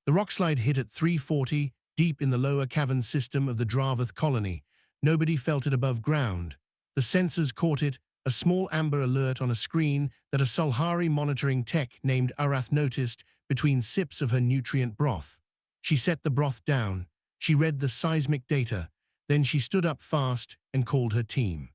The rockslide hit at 340, deep in the lower cavern system of the Dravath colony. Nobody felt it above ground. The sensors caught it, a small amber alert on a screen that a Solhari monitoring tech named Arath noticed between sips of her nutrient broth. She set the broth down. She read the seismic data. Then she stood up fast and called her team.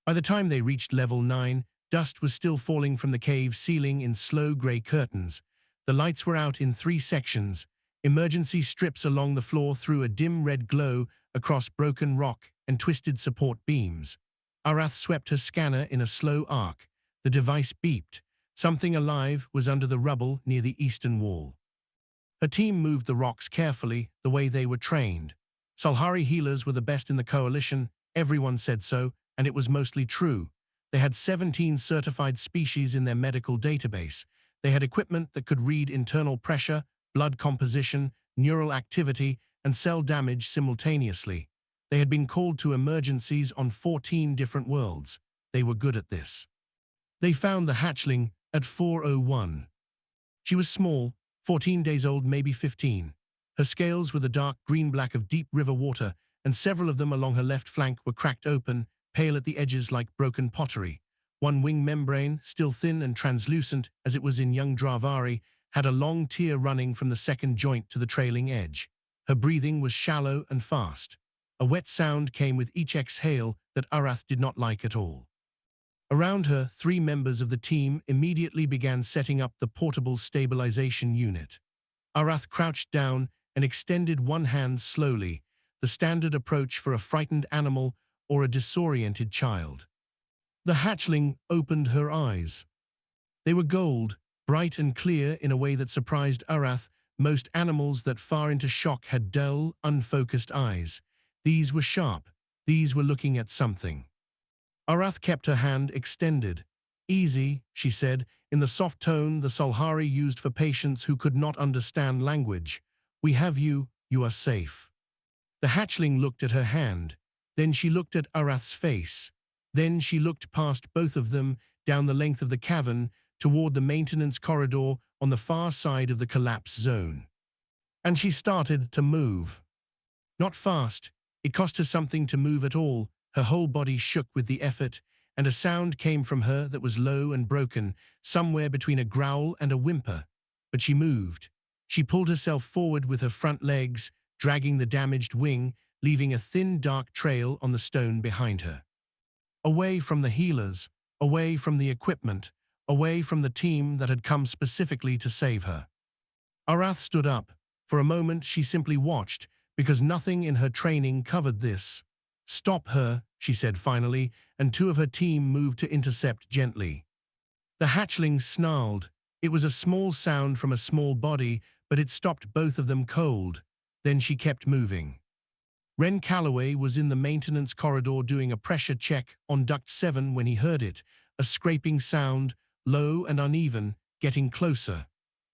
By the time they reached level 9, dust was still falling from the cave ceiling in slow grey curtains. The lights were out in 3 sections. Emergency strips along the floor threw a dim red glow across broken rock and twisted support beams. Arath swept her scanner in a slow arc. The device beeped. Something alive was under the rubble near the eastern wall. Her team moved the rocks carefully, the way they were trained. Solhari healers were the best in the coalition. Everyone said so, and it was mostly true. They had 17 certified species in their medical database. They had equipment that could read internal pressure, blood composition, neural activity, and cell damage simultaneously. They had been called to emergencies on 14 different worlds. They were good at this. They found the hatchling at 4:01. She was small, 14 days old, maybe 15. Her scales were the dark green-black of deep river water, and several of them along her left flank were cracked open, pale at the edges like broken pottery. One wing membrane, still thin and translucent as it was in young Dravari, had a long tear running from the second joint to the trailing edge. Her breathing was shallow and fast. A wet sound came with each exhale that Arath did not like at all. Around her, 3 members of the team immediately began setting up the portable stabilization unit. Arath crouched down and extended one hand slowly, the standard approach for a frightened animal or a disoriented child. The hatchling opened her eyes. They were gold, bright and clear in a way that surprised Arath. Most animals that far into shock had dull, unfocused eyes. These were sharp. These were looking at something. Arath kept her hand extended. "Easy," she said, in the soft tone the Solhari used for patients who could not understand language. "We have you. You are safe." The hatchling looked at her hand. Then she looked at Arath's face. Then she looked past both of them, down the length of the cavern, toward the maintenance corridor on the far side of the collapse zone. And she started to move. Not fast. It cost her something to move at all. Her whole body shook with the effort, and a sound came from her that was low and broken, somewhere between a growl and a whimper. But she moved. She pulled herself forward with her front legs, dragging the damaged wing, leaving a thin, dark trail on the stone behind her. Away from the healers, away from the equipment, away from the team that had come specifically to save her. Arath stood up. For a moment she simply watched, because nothing in her training covered this. "Stop her," she said finally, and 2 of her team moved to intercept gently. The hatchling snarled. It was a small sound from a small body, but it stopped both of them cold. Then she kept moving. Ren Calloway was in the maintenance corridor doing a pressure check on Duct 7 when he heard it, a scraping sound, low and uneven, getting closer.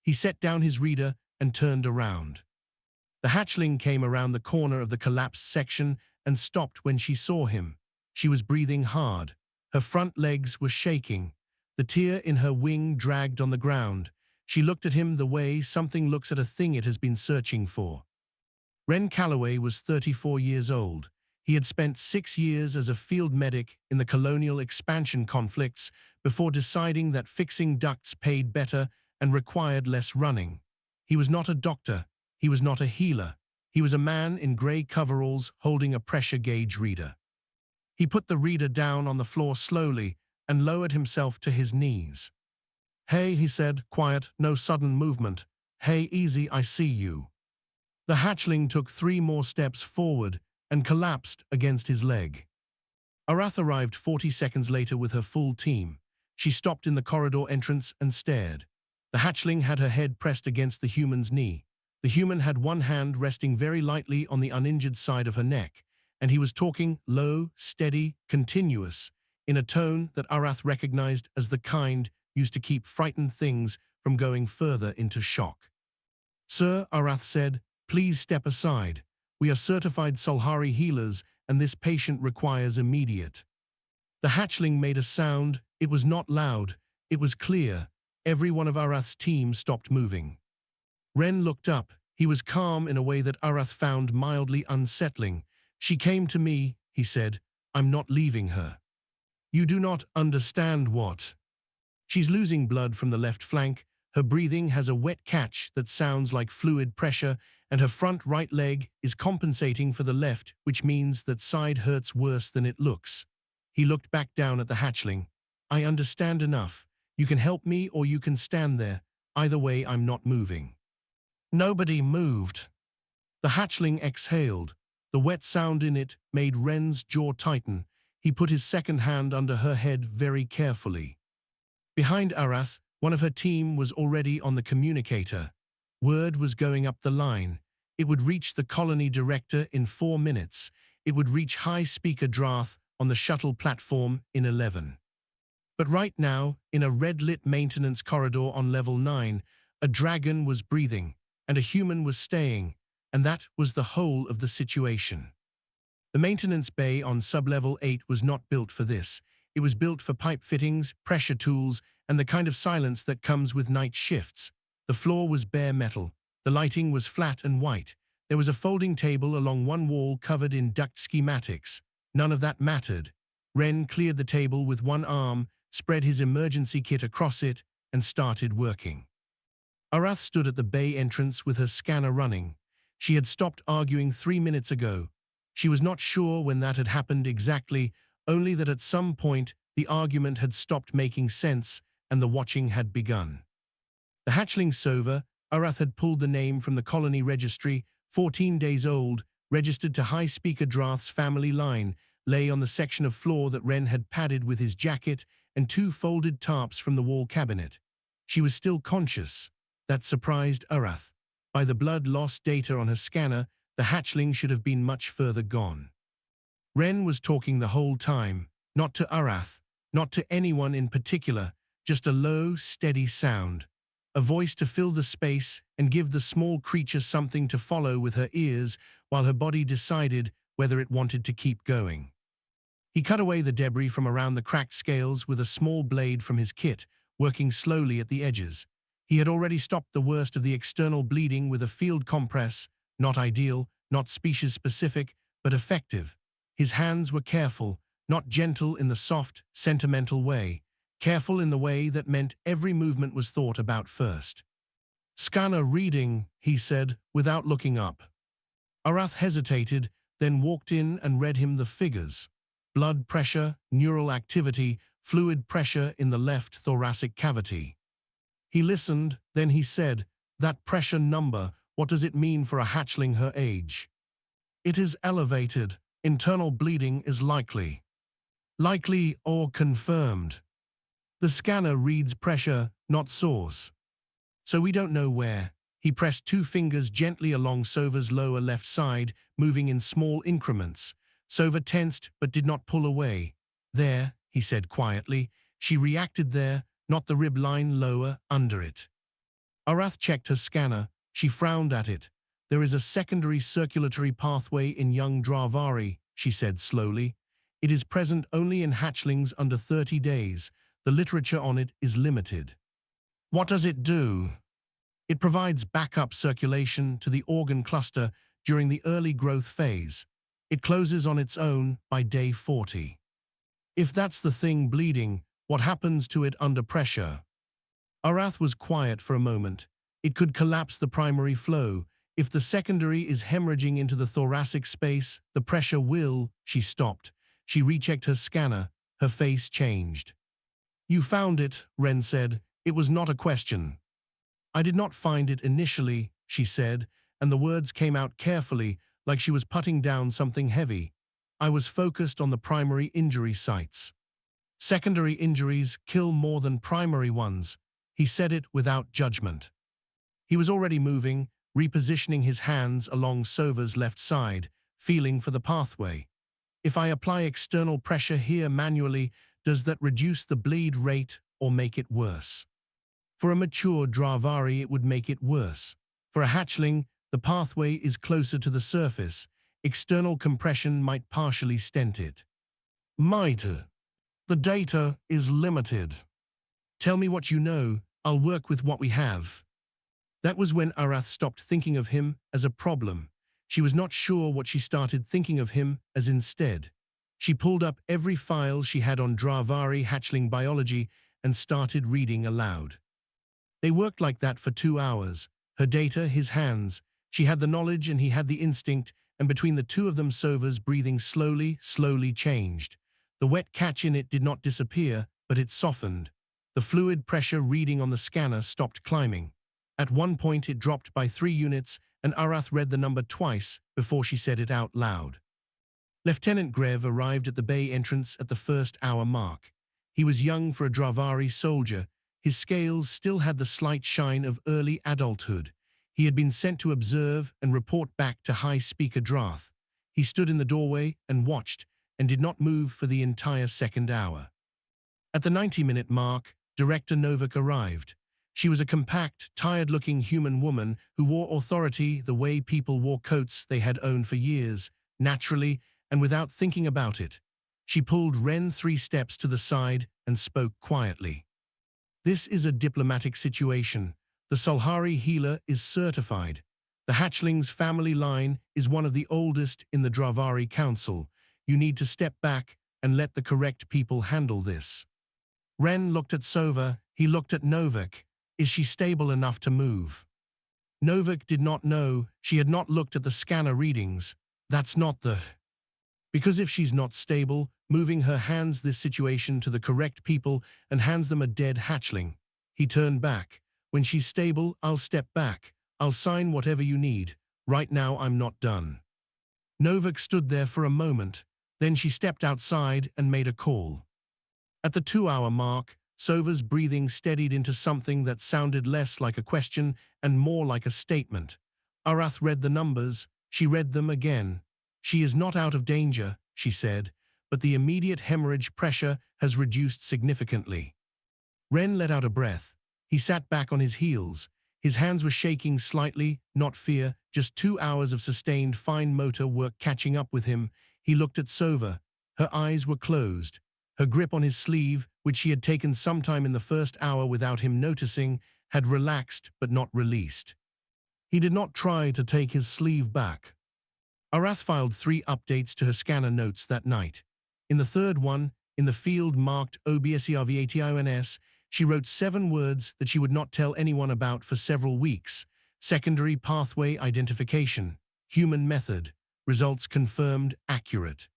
He set down his reader and turned around. The hatchling came around the corner of the collapsed section and stopped when she saw him. She was breathing hard. Her front legs were shaking. The tear in her wing dragged on the ground. She looked at him the way something looks at a thing it has been searching for. Ren Calloway was 34 years old. He had spent 6 years as a field medic in the colonial expansion conflicts before deciding that fixing ducts paid better and required less running. He was not a doctor. He was not a healer. He was a man in grey coveralls holding a pressure gauge reader. He put the reader down on the floor slowly and lowered himself to his knees. "Hey," he said, quiet, no sudden movement. "Hey, easy, I see you." The hatchling took 3 more steps forward and collapsed against his leg. Arath arrived 40 seconds later with her full team. She stopped in the corridor entrance and stared. The hatchling had her head pressed against the human's knee. The human had one hand resting very lightly on the uninjured side of her neck, and he was talking low, steady, continuous, in a tone that Arath recognized as the kind used to keep frightened things from going further into shock. "Sir," Arath said, "please step aside. We are certified Solhari healers, and this patient requires immediate." The hatchling made a sound. It was not loud. It was clear. Every one of Arath's team stopped moving. Ren looked up. He was calm in a way that Arath found mildly unsettling. "She came to me," he said. "I'm not leaving her." "You do not understand what?" "She's losing blood from the left flank. Her breathing has a wet catch that sounds like fluid pressure, and her front right leg is compensating for the left, which means that side hurts worse than it looks." He looked back down at the hatchling. "I understand enough. You can help me or you can stand there. Either way, I'm not moving." Nobody moved. The hatchling exhaled. The wet sound in it made Ren's jaw tighten. He put his second hand under her head very carefully. Behind Arath, one of her team was already on the communicator. Word was going up the line. It would reach the colony director in 4 minutes. It would reach High Speaker Drath on the shuttle platform in 11. But right now, in a red-lit maintenance corridor on level 9, a dragon was breathing, and a human was staying, and that was the whole of the situation. The maintenance bay on sublevel 8 was not built for this. It was built for pipe fittings, pressure tools, and the kind of silence that comes with night shifts. The floor was bare metal. The lighting was flat and white. There was a folding table along one wall covered in duct schematics. None of that mattered. Ren cleared the table with one arm, spread his emergency kit across it, and started working. Arath stood at the bay entrance with her scanner running. She had stopped arguing 3 minutes ago. She was not sure when that had happened exactly, only that at some point the argument had stopped making sense and the watching had begun. The hatchling Sova, Arath had pulled the name from the colony registry, 14 days old, registered to High Speaker Drath's family line, lay on the section of floor that Ren had padded with his jacket and 2 folded tarps from the wall cabinet. She was still conscious. That surprised Arath. By the blood loss data on her scanner, the hatchling should have been much further gone. Ren was talking the whole time, not to Arath, not to anyone in particular, just a low, steady sound. A voice to fill the space and give the small creature something to follow with her ears while her body decided whether it wanted to keep going. He cut away the debris from around the cracked scales with a small blade from his kit, working slowly at the edges. He had already stopped the worst of the external bleeding with a field compress, not ideal, not species-specific, but effective. His hands were careful, not gentle in the soft, sentimental way, careful in the way that meant every movement was thought about first. "Scanner reading," he said, without looking up. Arath hesitated, then walked in and read him the figures. Blood pressure, neural activity, fluid pressure in the left thoracic cavity. He listened, then he said, "That pressure number, what does it mean for a hatchling her age?" "It is elevated. Internal bleeding is likely." "Likely or confirmed?" "The scanner reads pressure, not source. So we don't know where." He pressed 2 fingers gently along Sova's lower left side, moving in small increments. Sova tensed but did not pull away. "There," he said quietly. "She reacted there, not the rib line lower, under it." Arath checked her scanner. She frowned at it. "There is a secondary circulatory pathway in young Dravari," she said slowly. "It is present only in hatchlings under 30 days. The literature on it is limited." "What does it do?" "It provides backup circulation to the organ cluster during the early growth phase. It closes on its own by day 40. If that's the thing bleeding, what happens to it under pressure?" Arath was quiet for a moment. "It could collapse the primary flow. If the secondary is hemorrhaging into the thoracic space, the pressure will." She stopped. She rechecked her scanner. Her face changed. "You found it," Ren said. "It was not a question." "I did not find it initially," she said, and the words came out carefully, like she was putting down something heavy. "I was focused on the primary injury sites. Secondary injuries kill more than primary ones." He said it without judgment. He was already moving, repositioning his hands along Sova's left side, feeling for the pathway. "If I apply external pressure here manually, does that reduce the bleed rate or make it worse?" For a mature Dravari, it would make it worse. For a hatchling, the pathway is closer to the surface. External compression might partially stent it. "Might. The data is limited." "Tell me what you know. I'll work with what we have." That was when Arath stopped thinking of him as a problem. She was not sure what she started thinking of him as instead. She pulled up every file she had on Dravari hatchling biology and started reading aloud. They worked like that for 2 hours. Her data, his hands. She had the knowledge and he had the instinct, and between the two of them Sova's breathing slowly changed. The wet catch in it did not disappear, but it softened. The fluid pressure reading on the scanner stopped climbing. At one point it dropped by 3 units, and Arath read the number twice before she said it out loud. Lieutenant Grev arrived at the bay entrance at the first hour mark. He was young for a Dravari soldier. His scales still had the slight shine of early adulthood. He had been sent to observe and report back to High Speaker Drath. He stood in the doorway and watched, and did not move for the entire second hour. At the 90-minute mark, Director Novak arrived. She was a compact, tired-looking human woman who wore authority the way people wore coats they had owned for years, naturally and without thinking about it. She pulled Ren 3 steps to the side and spoke quietly. "This is a diplomatic situation. The Solhari healer is certified. The Hatchling's family line is one of the oldest in the Dravari Council. You need to step back and let the correct people handle this." Ren looked at Sova. He looked at Novak. Is she stable enough to move? Novak did not know. She had not looked at the scanner readings. That's not the... Because if she's not stable, moving her hands this situation to the correct people and hands them a dead hatchling. He turned back. When she's stable, I'll step back. I'll sign whatever you need. Right now I'm not done. Novak stood there for a moment. Then she stepped outside and made a call. At the 2-hour mark, Sova's breathing steadied into something that sounded less like a question and more like a statement. Arath read the numbers. She read them again. "She is not out of danger," she said, "but the immediate hemorrhage pressure has reduced significantly." Ren let out a breath. He sat back on his heels. His hands were shaking slightly, not fear, just 2 hours of sustained fine motor work catching up with him. He looked at Sova. Her eyes were closed. Her grip on his sleeve, which she had taken sometime in the first hour without him noticing, had relaxed but not released. He did not try to take his sleeve back. Arath filed 3 updates to her scanner notes that night. In the third one, in the field marked OBSERVATIONS, she wrote 7 words that she would not tell anyone about for several weeks. Secondary pathway identification. Human method. Results confirmed accurate.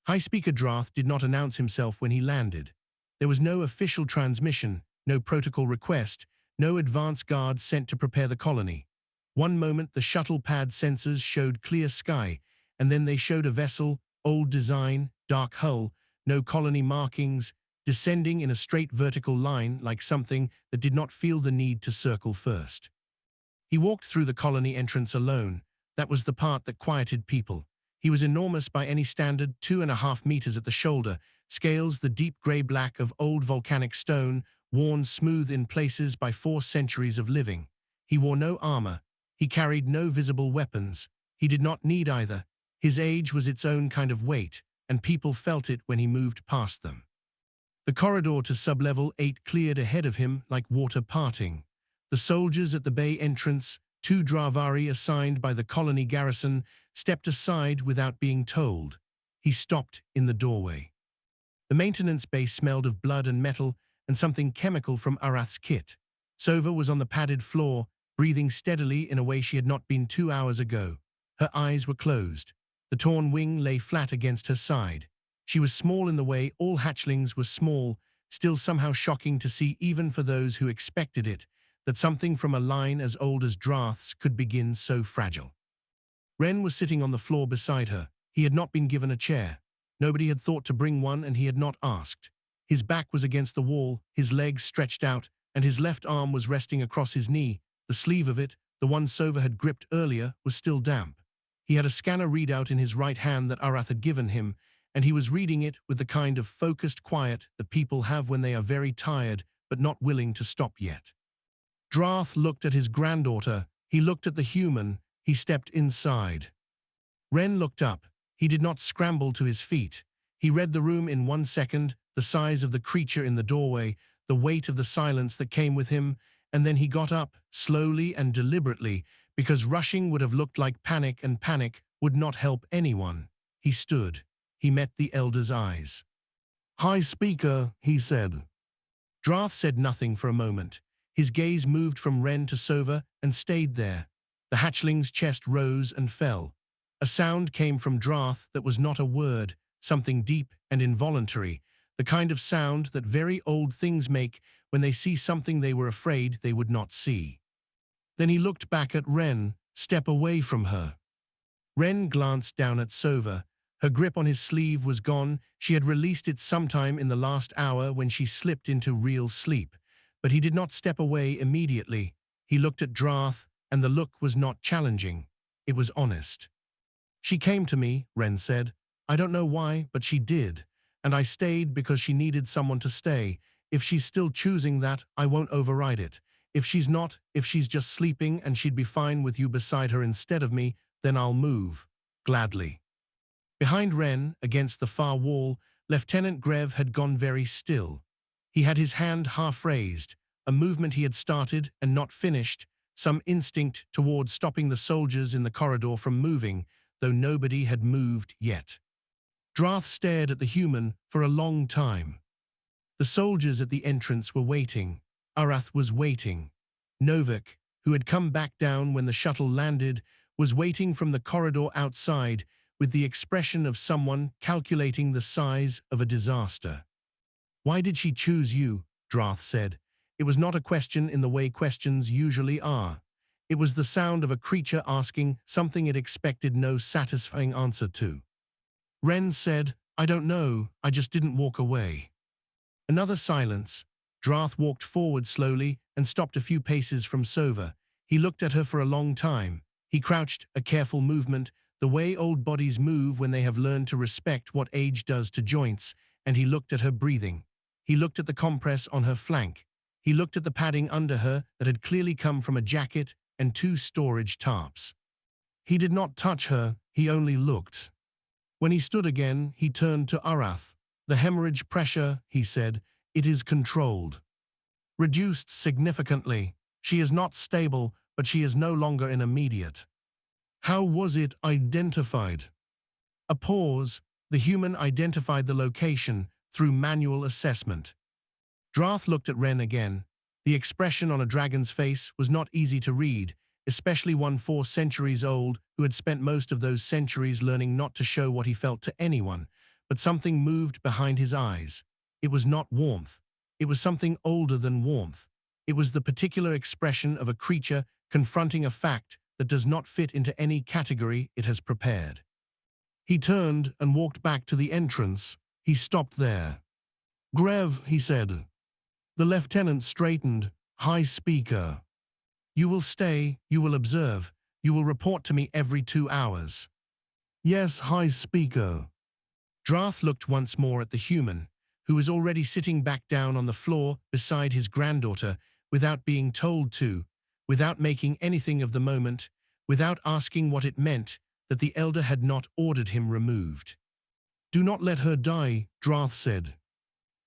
High Speaker Drath did not announce himself when he landed. There was no official transmission, no protocol request, no advance guards sent to prepare the colony. One moment the shuttle pad sensors showed clear sky, and then they showed a vessel, old design, dark hull, no colony markings, descending in a straight vertical line like something that did not feel the need to circle first. He walked through the colony entrance alone. That was the part that quieted people. He was enormous by any standard, 2.5 meters at the shoulder, scales the deep gray-black of old volcanic stone, worn smooth in places by 4 centuries of living. He wore no armor. He carried no visible weapons. He did not need either. His age was its own kind of weight, and people felt it when he moved past them. The corridor to Sublevel 8 cleared ahead of him like water parting. The soldiers at the bay entrance, 2 Dravari assigned by the colony garrison, stepped aside without being told. He stopped in the doorway. The maintenance bay smelled of blood and metal and something chemical from Arath's kit. Sova was on the padded floor, breathing steadily in a way she had not been 2 hours ago. Her eyes were closed. The torn wing lay flat against her side. She was small in the way all hatchlings were small, still somehow shocking to see even for those who expected it, that something from a line as old as Drath's could begin so fragile. Ren was sitting on the floor beside her. He had not been given a chair. Nobody had thought to bring one, and he had not asked. His back was against the wall, his legs stretched out, and his left arm was resting across his knee. The sleeve of it, the one Sova had gripped earlier, was still damp. He had a scanner readout in his right hand that Arath had given him, and he was reading it with the kind of focused quiet that people have when they are very tired but not willing to stop yet. Drath looked at his granddaughter. He looked at the human. He stepped inside. Ren looked up. He did not scramble to his feet. He read the room in 1 second, the size of the creature in the doorway, the weight of the silence that came with him, and then he got up, slowly and deliberately, because rushing would have looked like panic, and panic would not help anyone. He stood. He met the elder's eyes. "High Speaker," he said. Drath said nothing for a moment. His gaze moved from Ren to Sova and stayed there. The hatchling's chest rose and fell. A sound came from Drath that was not a word, something deep and involuntary, the kind of sound that very old things make when they see something they were afraid they would not see. Then he looked back at Ren, step away from her. Ren glanced down at Sova. Her grip on his sleeve was gone. She had released it sometime in the last hour when she slipped into real sleep. But he did not step away immediately. He looked at Drath, and the look was not challenging. It was honest. "She came to me," Ren said. "I don't know why, but she did. And I stayed because she needed someone to stay. If she's still choosing that, I won't override it. If she's not, if she's just sleeping and she'd be fine with you beside her instead of me, then I'll move. Gladly." Behind Ren, against the far wall, Lieutenant Grev had gone very still. He had his hand half raised, a movement he had started and not finished, some instinct towards stopping the soldiers in the corridor from moving, though nobody had moved yet. Drath stared at the human for a long time. The soldiers at the entrance were waiting. Arath was waiting. Novak, who had come back down when the shuttle landed, was waiting from the corridor outside with the expression of someone calculating the size of a disaster. "Why did she choose you?" Drath said. It was not a question in the way questions usually are. It was the sound of a creature asking something it expected no satisfying answer to. Ren said, "I don't know, I just didn't walk away." Another silence. Drath walked forward slowly and stopped a few paces from Sova. He looked at her for a long time. He crouched, a careful movement, the way old bodies move when they have learned to respect what age does to joints, and he looked at her breathing. He looked at the compress on her flank. He looked at the padding under her that had clearly come from a jacket and 2 storage tarps. He did not touch her, he only looked. When he stood again, he turned to Arath. "The hemorrhage pressure," he said, "it is controlled. Reduced significantly. She is not stable, but she is no longer in immediate." "How was it identified?" A pause. The human identified the location through manual assessment. Drath looked at Ren again. The expression on a dragon's face was not easy to read, especially one 4 centuries old who had spent most of those centuries learning not to show what he felt to anyone, but something moved behind his eyes. It was not warmth. It was something older than warmth. It was the particular expression of a creature confronting a fact that does not fit into any category it has prepared. He turned and walked back to the entrance. He stopped there. "Grev," he said. The lieutenant straightened. "High Speaker. You will stay, you will observe, you will report to me every 2 hours." "Yes, High Speaker." Drath looked once more at the human, who was already sitting back down on the floor beside his granddaughter, without being told to, without making anything of the moment, without asking what it meant that the elder had not ordered him removed. "Do not let her die," Drath said.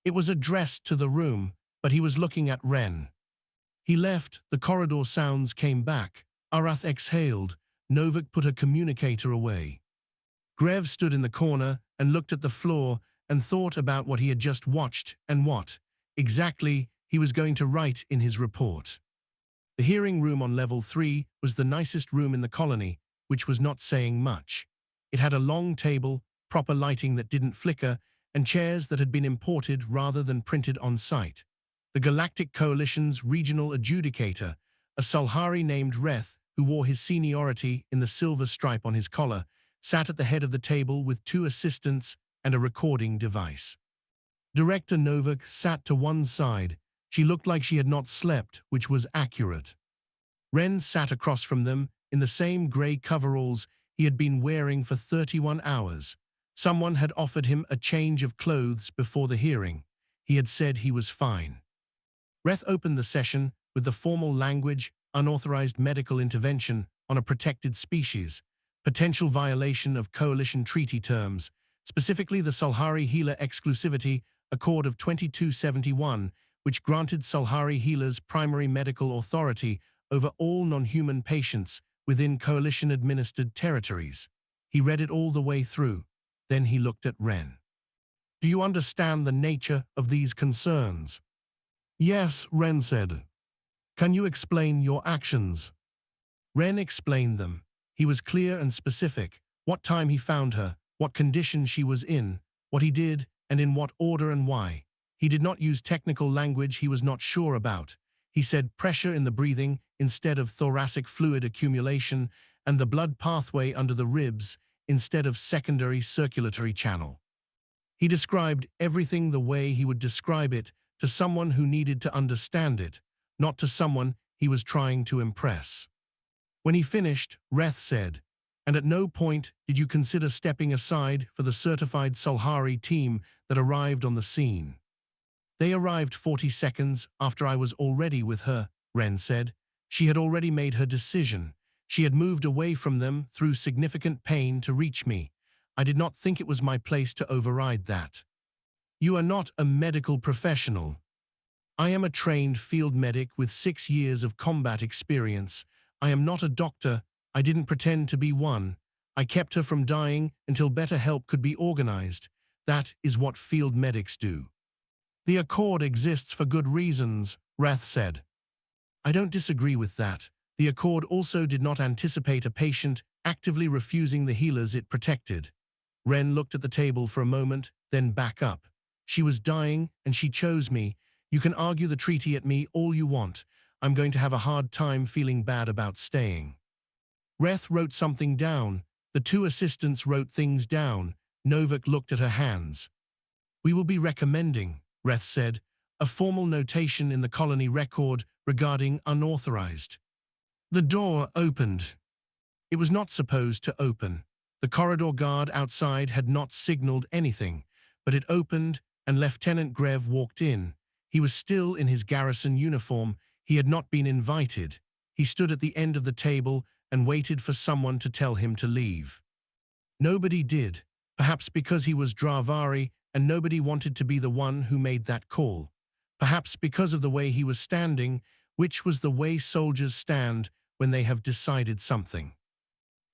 It was addressed to the room, but he was looking at Ren. He left, the corridor sounds came back. Arath exhaled. Novak put her communicator away. Grev stood in the corner and looked at the floor and thought about what he had just watched and what, exactly, he was going to write in his report. The hearing room on level 3 was the nicest room in the colony, which was not saying much. It had a long table, proper lighting that didn't flicker, and chairs that had been imported rather than printed on site. The Galactic Coalition's regional adjudicator, a Sulhari named Reth, who wore his seniority in the silver stripe on his collar, sat at the head of the table with 2 assistants and a recording device. Director Novak sat to one side. She looked like she had not slept, which was accurate. Ren sat across from them in the same grey coveralls he had been wearing for 31 hours. Someone had offered him a change of clothes before the hearing. He had said he was fine. Reth opened the session with the formal language, unauthorized medical intervention on a protected species, potential violation of coalition treaty terms, specifically the Sulhari Healer Exclusivity Accord of 2271, which granted Solhari healers primary medical authority over all non-human patients within coalition-administered territories. He read it all the way through. Then he looked at Ren. "Do you understand the nature of these concerns?" "Yes," Ren said. "Can you explain your actions?" Ren explained them. He was clear and specific: what time he found her, what condition she was in, what he did, and in what order and why. He did not use technical language he was not sure about. He said pressure in the breathing instead of thoracic fluid accumulation, and the blood pathway under the ribs instead of secondary circulatory channel. He described everything the way he would describe it to someone who needed to understand it, not to someone he was trying to impress. When he finished, Reth said, "And at no point did you consider stepping aside for the certified Solhari team that arrived on the scene?" "They arrived 40 seconds after I was already with her," Ren said. "She had already made her decision. She had moved away from them through significant pain to reach me. I did not think it was my place to override that." "You are not a medical professional." "I am a trained field medic with 6 years of combat experience. I am not a doctor. I didn't pretend to be one. I kept her from dying until better help could be organized. That is what field medics do." "The Accord exists for good reasons," Rath said. "I don't disagree with that. The Accord also did not anticipate a patient actively refusing the healers it protected." Ren looked at the table for a moment, then back up. "She was dying, and she chose me. You can argue the treaty at me all you want. I'm going to have a hard time feeling bad about staying." Reth wrote something down. The 2 assistants wrote things down. Novak looked at her hands. "We will be recommending," Reth said, "a formal notation in the colony record regarding unauthorized." The door opened. It was not supposed to open. The corridor guard outside had not signaled anything, but it opened and Lieutenant Grev walked in. He was still in his garrison uniform. He had not been invited. He stood at the end of the table and waited for someone to tell him to leave. Nobody did, perhaps because he was Dravari and nobody wanted to be the one who made that call. Perhaps because of the way he was standing, which was the way soldiers stand when they have decided something.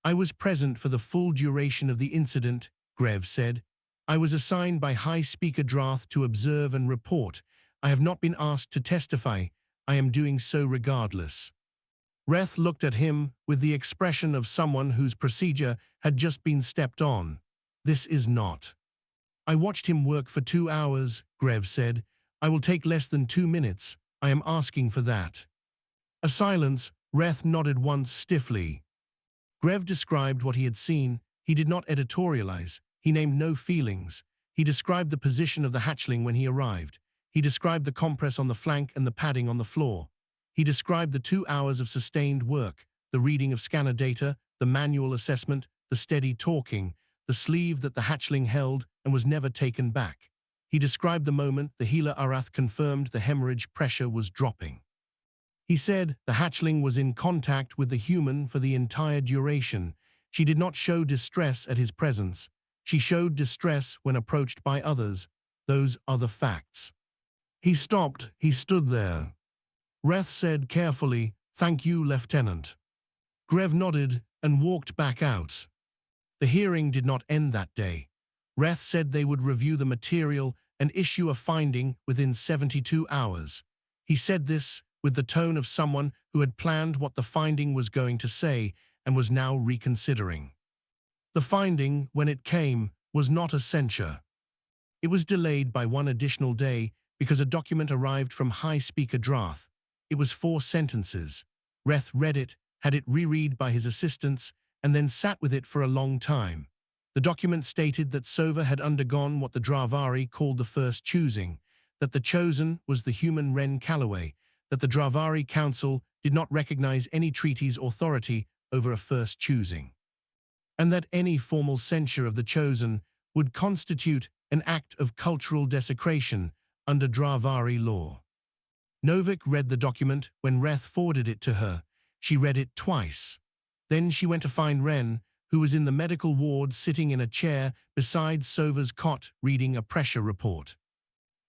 "I was present for the full duration of the incident," Grev said. "I was assigned by High Speaker Drath to observe and report. I have not been asked to testify. I am doing so regardless." Reth looked at him with the expression of someone whose procedure had just been stepped on. "This is not." "I watched him work for 2 hours," Grev said. "I will take less than 2 minutes. I am asking for that." A silence. Reth nodded once stiffly. Grev described what he had seen. He did not editorialize. He named no feelings. He described the position of the hatchling when he arrived. He described the compress on the flank and the padding on the floor. He described the 2 hours of sustained work, the reading of scanner data, the manual assessment, the steady talking, the sleeve that the hatchling held and was never taken back. He described the moment the healer Arath confirmed the hemorrhage pressure was dropping. He said the hatchling was in contact with the human for the entire duration. She did not show distress at his presence. She showed distress when approached by others. Those are the facts. He stopped. He stood there. Reth said carefully, "Thank you, Lieutenant." Grev nodded and walked back out. The hearing did not end that day. Reth said they would review the material and issue a finding within 72 hours. He said this with the tone of someone who had planned what the finding was going to say and was now reconsidering. The finding, when it came, was not a censure. It was delayed by 1 additional day because a document arrived from High Speaker Drath. It was 4 sentences. Reth read it, had it reread by his assistants, and then sat with it for a long time. The document stated that Sova had undergone what the Dravari called the first choosing, that the chosen was the human Ren Calloway, that the Dravari Council did not recognize any treaty's authority over a first choosing, and that any formal censure of the chosen would constitute an act of cultural desecration under Dravari law. Novik read the document when Reth forwarded it to her. She read it twice. Then she went to find Ren, who was in the medical ward sitting in a chair beside Sova's cot reading a pressure report.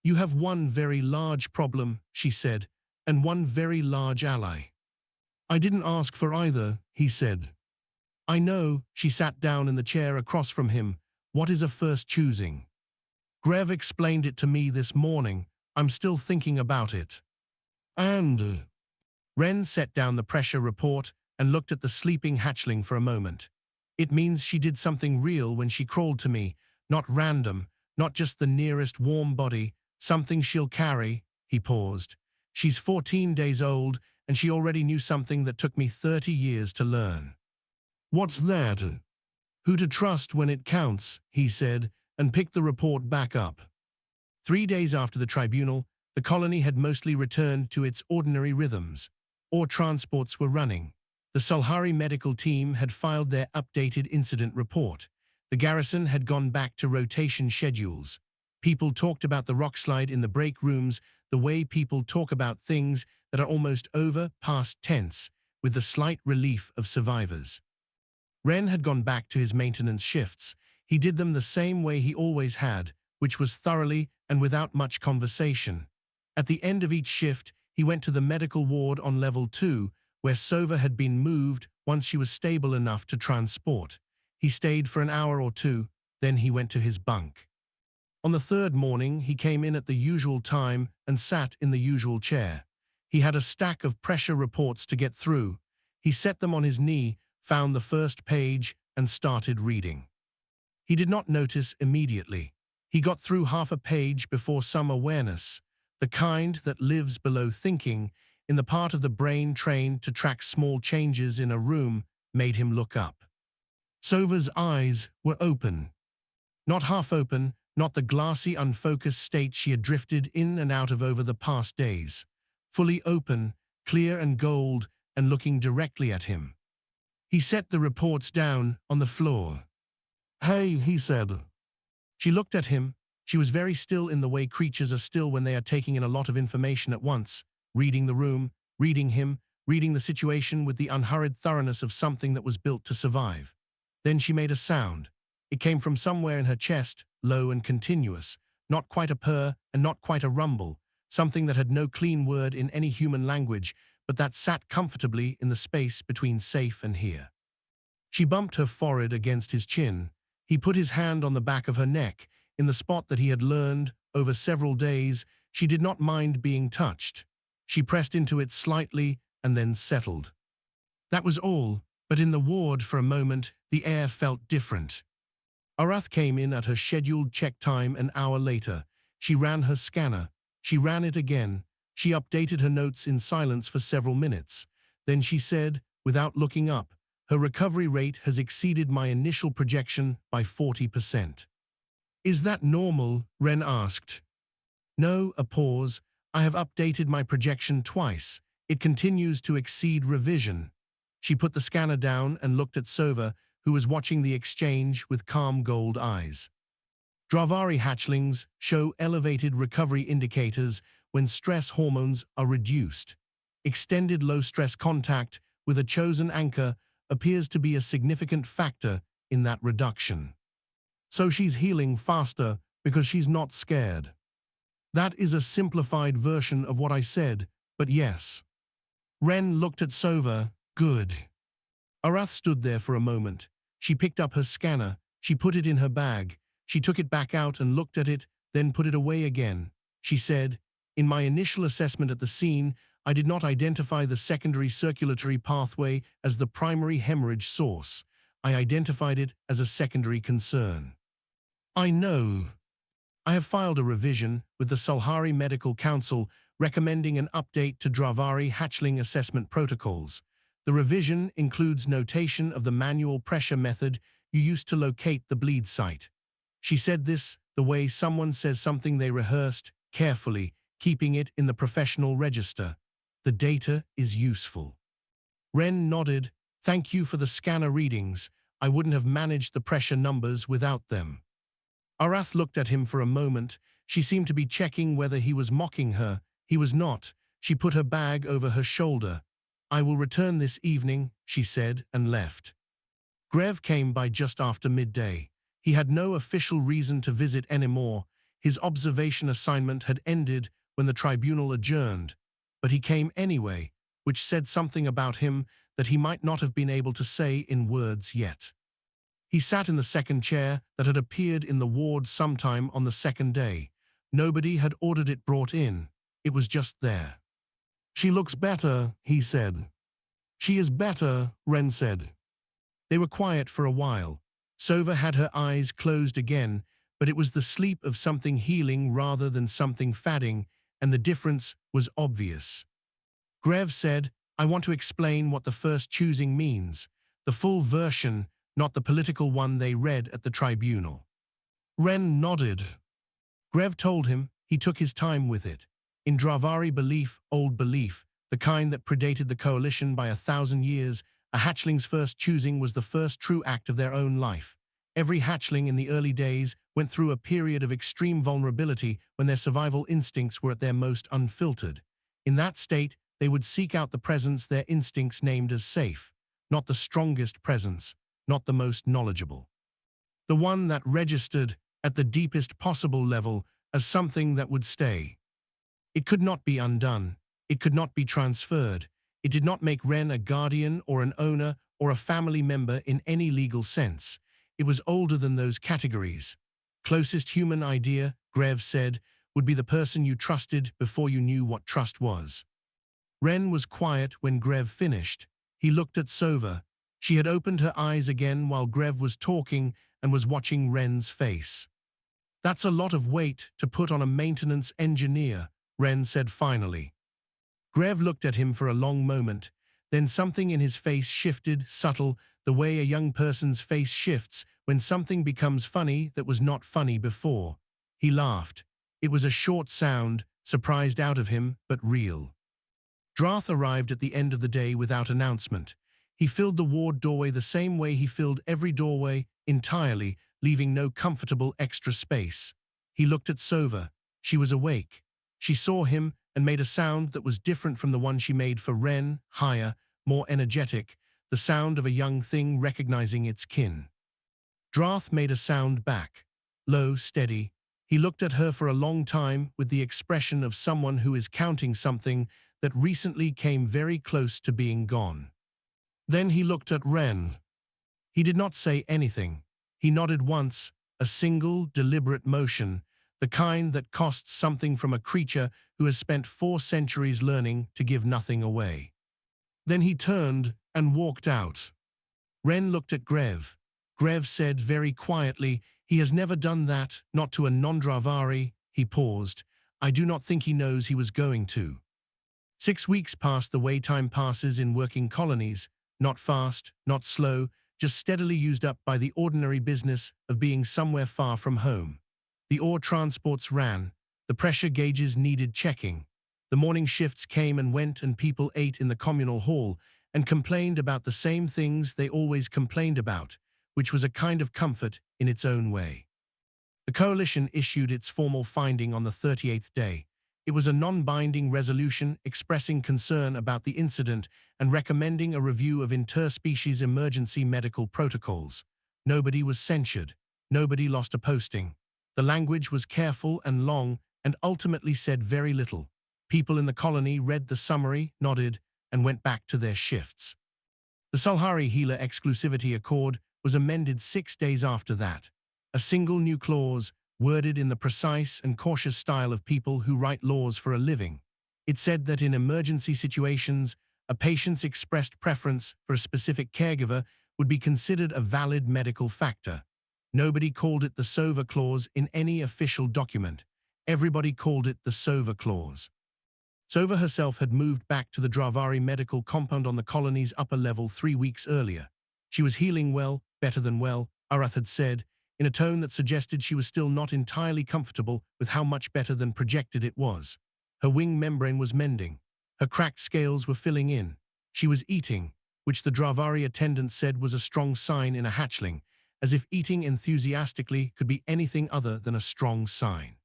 You have one very large problem, she said, and one very large ally. I didn't ask for either, he said. I know, she sat down in the chair across from him. What is a first choosing? Grev explained it to me this morning. I'm still thinking about it. And Ren set down the pressure report and looked at the sleeping hatchling for a moment. It means she did something real when she crawled to me, not random, not just the nearest warm body, something she'll carry. He paused. She's 14 days old, and she already knew something that took me 30 years to learn. What's that? Who to trust when it counts, he said, and picked the report back up. 3 days after the tribunal, the colony had mostly returned to its ordinary rhythms. All transports were running. The Solhari medical team had filed their updated incident report. The garrison had gone back to rotation schedules. People talked about the rockslide in the break rooms the way people talk about things that are almost over, past tense, with the slight relief of survivors. Ren had gone back to his maintenance shifts. He did them the same way he always had, which was thoroughly and without much conversation. At the end of each shift, he went to the medical ward on level 2, where Sova had been moved once she was stable enough to transport. He stayed for an hour or two, then he went to his bunk. On the third morning, he came in at the usual time and sat in the usual chair. He had a stack of pressure reports to get through. He set them on his knee, found the first page, and started reading. He did not notice immediately. He got through half a page before some awareness, the kind that lives below thinking, in the part of the brain trained to track small changes in a room, made him look up. Sova's eyes were open. Not half open, not the glassy, unfocused state she had drifted in and out of over the past days. Fully open, clear and gold, and looking directly at him. He set the reports down on the floor. Hey, he said. She looked at him. She was very still in the way creatures are still when they are taking in a lot of information at once, reading the room, reading him, reading the situation with the unhurried thoroughness of something that was built to survive. Then she made a sound. It came from somewhere in her chest, low and continuous, not quite a purr and not quite a rumble, something that had no clean word in any human language, but that sat comfortably in the space between safe and here. She bumped her forehead against his chin. He put his hand on the back of her neck, in the spot that he had learned, over several days, she did not mind being touched. She pressed into it slightly and then settled. That was all, but in the ward for a moment, the air felt different. Arath came in at her scheduled check time an hour later. She ran her scanner. She ran it again. She updated her notes in silence for several minutes. Then she said, without looking up, her recovery rate has exceeded my initial projection by 40%. Is that normal? Ren asked. No, a pause. I have updated my projection twice. It continues to exceed revision. She put the scanner down and looked at Sova, who was watching the exchange with calm gold eyes. Dravari hatchlings show elevated recovery indicators when stress hormones are reduced. Extended low-stress contact with a chosen anchor appears to be a significant factor in that reduction. So she's healing faster because she's not scared. That is a simplified version of what I said, but yes. Ren looked at Sova. Good. Arath stood there for a moment. She picked up her scanner. She put it in her bag. She took it back out and looked at it, then put it away again. She said, in my initial assessment at the scene, I did not identify the secondary circulatory pathway as the primary hemorrhage source. I identified it as a secondary concern. I know. I have filed a revision with the Solhari Medical Council recommending an update to Dravari hatchling assessment protocols. The revision includes notation of the manual pressure method you used to locate the bleed site. She said this the way someone says something they rehearsed, carefully, keeping it in the professional register. The data is useful. Ren nodded. Thank you for the scanner readings. I wouldn't have managed the pressure numbers without them. Arath looked at him for a moment. She seemed to be checking whether he was mocking her. He was not. She put her bag over her shoulder. I will return this evening, she said, and left. Grev came by just after midday. He had no official reason to visit anymore. His observation assignment had ended when the tribunal adjourned, but he came anyway, which said something about him that he might not have been able to say in words yet. He sat in the second chair that had appeared in the ward sometime on the second day. Nobody had ordered it brought in. It was just there. "She looks better," he said. "She is better," Wren said. They were quiet for a while. Sova had her eyes closed again, but it was the sleep of something healing rather than something fadding, and the difference was obvious. Grev said, "I want to explain what the first choosing means, the full version, not the political one they read at the tribunal." Wren nodded. Grev told him he took his time with it. In Dravari belief, old belief, the kind that predated the coalition by 1,000 years, a hatchling's first choosing was the first true act of their own life. Every hatchling in the early days went through a period of extreme vulnerability when their survival instincts were at their most unfiltered. In that state, they would seek out the presence their instincts named as safe, not the strongest presence, not the most knowledgeable. The one that registered at the deepest possible level as something that would stay. It could not be undone. It could not be transferred. It did not make Wren a guardian or an owner or a family member in any legal sense. It was older than those categories. Closest human idea, Grev said, would be the person you trusted before you knew what trust was. Wren was quiet when Grev finished. He looked at Sova. She had opened her eyes again while Grev was talking and was watching Wren's face. "That's a lot of weight to put on a maintenance engineer," Wren said finally. Grev looked at him for a long moment, then something in his face shifted, subtle, the way a young person's face shifts when something becomes funny that was not funny before. He laughed. It was a short sound, surprised out of him, but real. Drath arrived at the end of the day without announcement. He filled the ward doorway the same way he filled every doorway, entirely, leaving no comfortable extra space. He looked at Sova. She was awake. She saw him and made a sound that was different from the one she made for Wren, higher, more energetic, the sound of a young thing recognizing its kin. Drath made a sound back, low, steady. He looked at her for a long time with the expression of someone who is counting something that recently came very close to being gone. Then he looked at Wren. He did not say anything. He nodded once, a single, deliberate motion, the kind that costs something from a creature who has spent 4 centuries learning to give nothing away. Then he turned and walked out. Wren looked at Grev. Grev said very quietly, "He has never done that, not to a non-Dravari." He paused. "I do not think he knows he was going to." 6 weeks passed the way time passes in working colonies, not fast, not slow, just steadily used up by the ordinary business of being somewhere far from home. The ore transports ran. The pressure gauges needed checking. The morning shifts came and went and people ate in the communal hall and complained about the same things they always complained about, which was a kind of comfort in its own way. The coalition issued its formal finding on the 38th day. It was a non-binding resolution expressing concern about the incident and recommending a review of interspecies emergency medical protocols. Nobody was censured. Nobody lost a posting. The language was careful and long and ultimately said very little. People in the colony read the summary, nodded, and went back to their shifts. The Sulhari Healer Exclusivity Accord was amended 6 days after that. A single new clause, worded in the precise and cautious style of people who write laws for a living. It said that in emergency situations, a patient's expressed preference for a specific caregiver would be considered a valid medical factor. Nobody called it the Sova Clause in any official document. Everybody called it the Sova Clause. Sova herself had moved back to the Dravari medical compound on the colony's upper level 3 weeks earlier. She was healing well, better than well, Arath had said, in a tone that suggested she was still not entirely comfortable with how much better than projected it was. Her wing membrane was mending. Her cracked scales were filling in. She was eating, which the Dravari attendant said was a strong sign in a hatchling, as if eating enthusiastically could be anything other than a strong sign.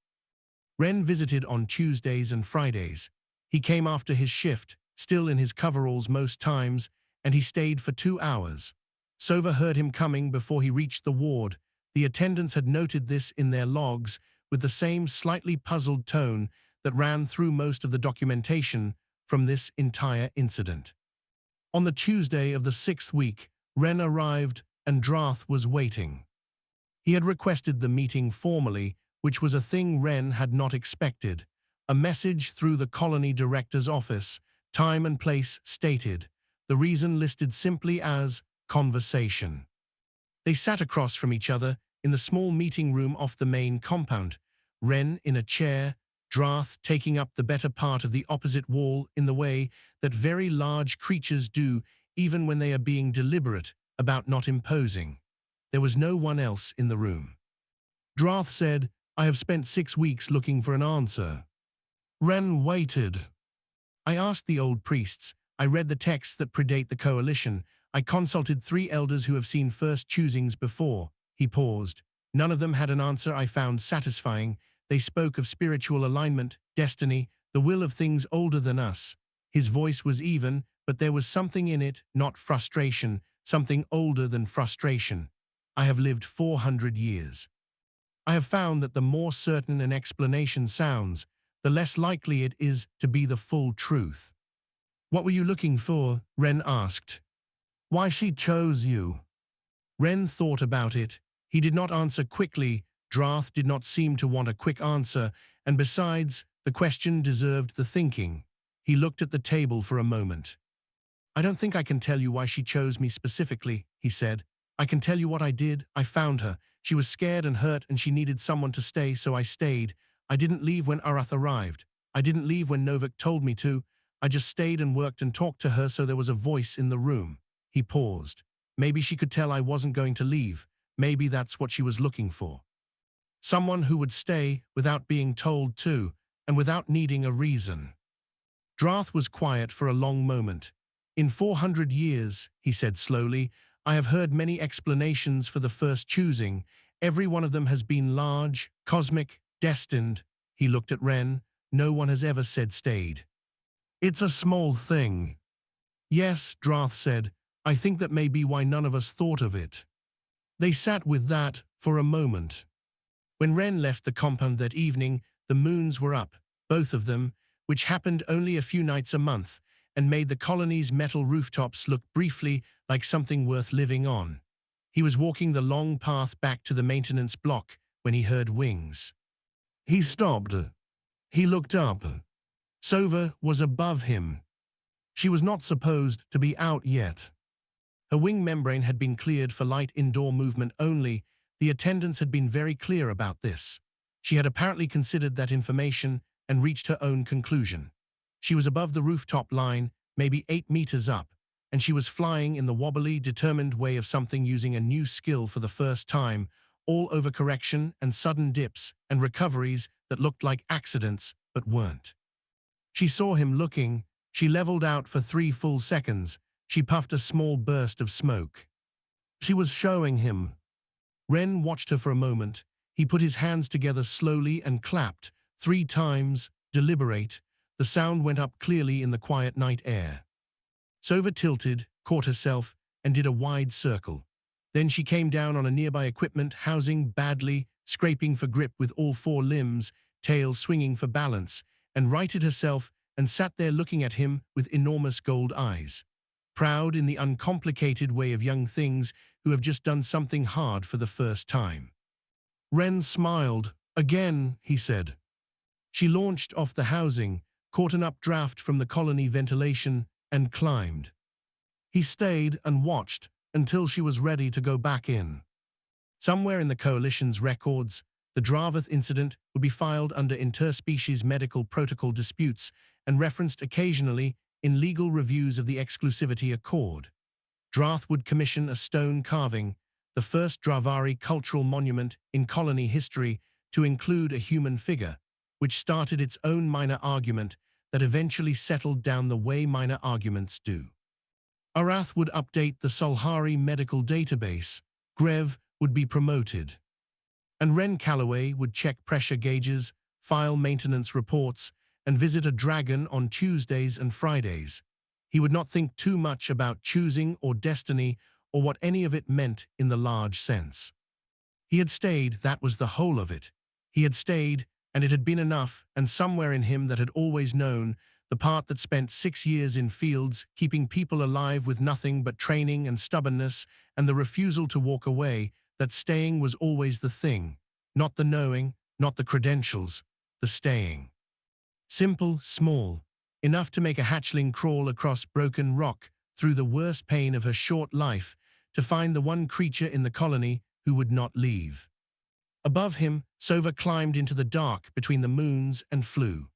Wren visited on Tuesdays and Fridays. He came after his shift, still in his coveralls most times, and he stayed for 2 hours. Sova heard him coming before he reached the ward. The attendants had noted this in their logs, with the same slightly puzzled tone that ran through most of the documentation from this entire incident. On the Tuesday of the 6th week, Wren arrived and Drath was waiting. He had requested the meeting formally, which was a thing Wren had not expected. A message through the colony director's office, time and place stated, the reason listed simply as conversation. They sat across from each other in the small meeting room off the main compound, Wren in a chair, Drath taking up the better part of the opposite wall in the way that very large creatures do even when they are being deliberate about not imposing. There was no one else in the room. Drath said, I have spent 6 weeks looking for an answer. Wren waited. I asked the old priests. I read the texts that predate the coalition. I consulted 3 elders who have seen first choosings before. He paused. None of them had an answer I found satisfying. They spoke of spiritual alignment, destiny, the will of things older than us. His voice was even, but there was something in it, not frustration, something older than frustration. I have lived 400 years. I have found that the more certain an explanation sounds, the less likely it is to be the full truth. What were you looking for? Wren asked. Why she chose you. Wren thought about it. He did not answer quickly. Drath did not seem to want a quick answer, and besides, the question deserved the thinking. He looked at the table for a moment. I don't think I can tell you why she chose me specifically, he said. I can tell you what I did. I found her. She was scared and hurt and she needed someone to stay, so I stayed. I didn't leave when Arath arrived. I didn't leave when Novak told me to. I just stayed and worked and talked to her so there was a voice in the room. He paused. Maybe she could tell I wasn't going to leave. Maybe that's what she was looking for. Someone who would stay without being told to, and without needing a reason. Drath was quiet for a long moment. In 400 years, he said slowly, I have heard many explanations for the first choosing. Every one of them has been large, cosmic, destined. He looked at Wren. No one has ever said stayed. It's a small thing. Yes, Drath said. I think that may be why none of us thought of it. They sat with that for a moment. When Wren left the compound that evening, the moons were up, both of them, which happened only a few nights a month, and made the colony's metal rooftops look briefly like something worth living on. He was walking the long path back to the maintenance block when he heard wings. He stopped. He looked up. Sova was above him. She was not supposed to be out yet. Her wing membrane had been cleared for light indoor movement only. The attendants had been very clear about this. She had apparently considered that information and reached her own conclusion. She was above the rooftop line, maybe 8 meters up, and she was flying in the wobbly, determined way of something using a new skill for the first time, all overcorrection and sudden dips and recoveries that looked like accidents but weren't. She saw him looking. She leveled out for 3 full seconds. She puffed a small burst of smoke. She was showing him. Wren watched her for a moment. He put his hands together slowly and clapped 3 times, deliberate. The sound went up clearly in the quiet night air. Sova tilted, caught herself, and did a wide circle. Then she came down on a nearby equipment housing badly, scraping for grip with all 4 limbs, tail swinging for balance, and righted herself and sat there looking at him with enormous gold eyes. Proud in the uncomplicated way of young things who have just done something hard for the first time. Wren smiled. Again, he said. She launched off the housing, caught an updraft from the colony ventilation, and climbed. He stayed and watched until she was ready to go back in. Somewhere in the Coalition's records, the Dravath incident would be filed under interspecies medical protocol disputes and referenced occasionally in legal reviews of the exclusivity accord. Drath would commission a stone carving, the first Dravari cultural monument in colony history to include a human figure, which started its own minor argument that eventually settled down the way minor arguments do. Arath would update the Solhari medical database, Grev would be promoted, and Wren Calloway would check pressure gauges, file maintenance reports, and visit a dragon on Tuesdays and Fridays. He would not think too much about choosing or destiny or what any of it meant in the large sense. He had stayed, that was the whole of it. He had stayed, and it had been enough, and somewhere in him that had always known, the part that spent 6 years in fields, keeping people alive with nothing but training and stubbornness, and the refusal to walk away, that staying was always the thing. Not the knowing, not the credentials, the staying. Simple, small, enough to make a hatchling crawl across broken rock through the worst pain of her short life to find the one creature in the colony who would not leave. Above him, Sova climbed into the dark between the moons and flew.